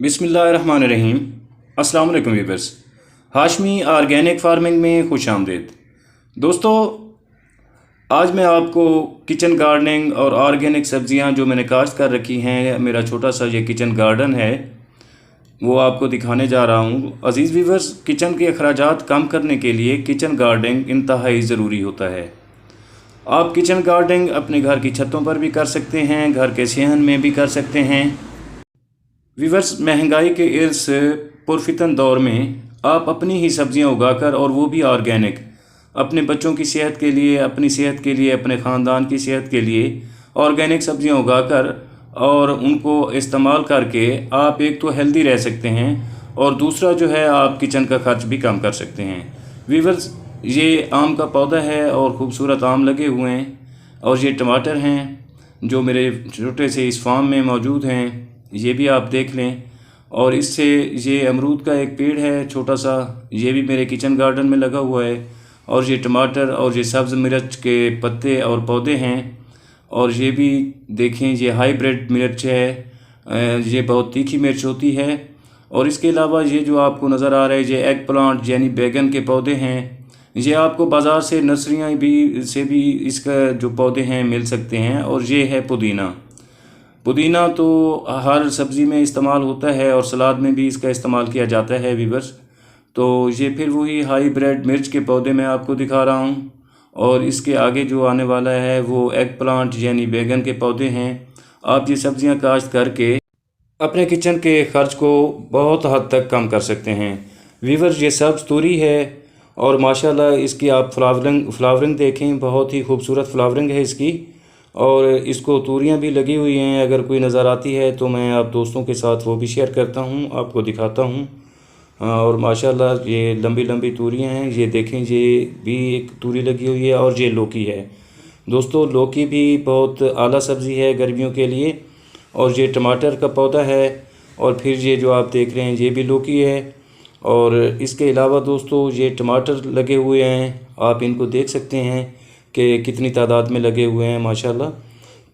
बिस्मिल्लाहिर्रहमानिर्रहीम। अस्सलाम वालेकुम व्यूअर्स, हाशमी ऑर्गेनिक फार्मिंग में खुश आमदीद। दोस्तों, आज मैं आपको किचन गार्डनिंग और ऑर्गेनिक सब्जियां जो मैंने काश्त कर रखी हैं, मेरा छोटा सा ये किचन गार्डन है, वो आपको दिखाने जा रहा हूँ। अज़ीज़ व्यूअर्स, किचन के अखराजात कम करने के लिए किचन गार्डनिंग इंतहाई ज़रूरी होता है। आप किचन गार्डनिंग अपने घर की छतों पर भी कर सकते हैं, घर के सेहन में भी कर सकते हैं। व्यूअर्स, महंगाई के इस पुरफितन दौर में आप अपनी ही सब्जियां उगाकर, और वो भी ऑर्गेनिक, अपने बच्चों की सेहत के लिए, अपनी सेहत के लिए, अपने ख़ानदान की सेहत के लिए ऑर्गेनिक सब्जियां उगाकर और उनको इस्तेमाल करके आप एक तो हेल्दी रह सकते हैं और दूसरा जो है आप किचन का खर्च भी कम कर सकते हैं। व्यूअर्स, ये आम का पौधा है और ख़ूबसूरत आम लगे हुए हैं, और ये टमाटर हैं जो मेरे छोटे से इस फार्म में मौजूद हैं, ये भी आप देख लें। और इससे ये अमरूद का एक पेड़ है छोटा सा, ये भी मेरे किचन गार्डन में लगा हुआ है। और ये टमाटर और ये सब्ज़ मिर्च के पत्ते और पौधे हैं, और ये भी देखें, ये हाइब्रिड मिर्च है, ये बहुत तीखी मिर्च होती है। और इसके अलावा ये जो आपको नज़र आ रहा है, ये एग प्लांट यानी बैगन के पौधे हैं। ये आपको बाज़ार से नर्सरियाँ भी इसका जो पौधे हैं मिल सकते हैं। और ये है पुदीना। पुदीना तो हर सब्ज़ी में इस्तेमाल होता है और सलाद में भी इसका इस्तेमाल किया जाता है व्यूअर्स। तो ये फिर वही हाइब्रिड मिर्च के पौधे मैं आपको दिखा रहा हूँ। और इसके आगे जो आने वाला है वो एग प्लांट यानी बैगन के पौधे हैं। आप ये सब्ज़ियाँ काश्त करके अपने किचन के ख़र्च को बहुत हद तक कम कर सकते हैं। व्यूअर्स, ये सब्ज़ तूरी है और माशाल्लाह इसकी आप फ्लावरिंग देखें, बहुत ही खूबसूरत फ्लावरिंग है इसकी। और इसको तूरियां भी लगी हुई हैं, अगर कोई नज़र आती है तो मैं आप दोस्तों के साथ वो भी शेयर करता हूँ, आपको दिखाता हूँ। और माशाल्लाह ये लंबी लंबी तूरियां हैं, ये देखें, ये भी एक तूरी लगी हुई है। और ये लौकी है दोस्तों, लौकी भी बहुत आला सब्ज़ी है गर्मियों के लिए। और ये टमाटर का पौधा है, और फिर ये जो आप देख रहे हैं ये भी लौकी है। और इसके अलावा दोस्तों ये टमाटर लगे हुए हैं, आप इनको देख सकते हैं कि कितनी तादाद में लगे हुए हैं माशाल्लाह।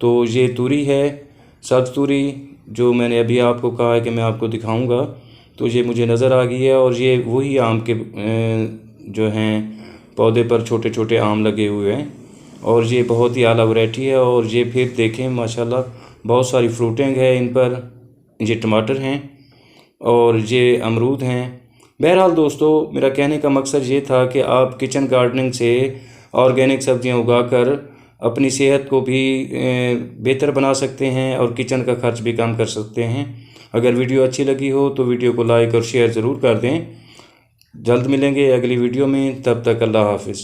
तो ये तूरी है, सब्ज़ तूरी, जो मैंने अभी आपको कहा है कि मैं आपको दिखाऊंगा। तो ये मुझे नज़र आ गई है। और ये वही आम के जो हैं पौधे पर छोटे छोटे आम लगे हुए हैं, और ये बहुत ही आला वैरायटी है। और ये फिर देखें माशाल्लाह बहुत सारी फ्रूटिंग है इन पर। ये टमाटर हैं और ये अमरूद हैं। बहरहाल दोस्तों, मेरा कहने का मकसद ये था कि आप किचन गार्डनिंग से ऑर्गेनिक सब्जियां उगाकर अपनी सेहत को भी बेहतर बना सकते हैं और किचन का खर्च भी कम कर सकते हैं। अगर वीडियो अच्छी लगी हो तो वीडियो को लाइक और शेयर ज़रूर कर दें। जल्द मिलेंगे अगली वीडियो में, तब तक अल्लाह हाफ़िज़।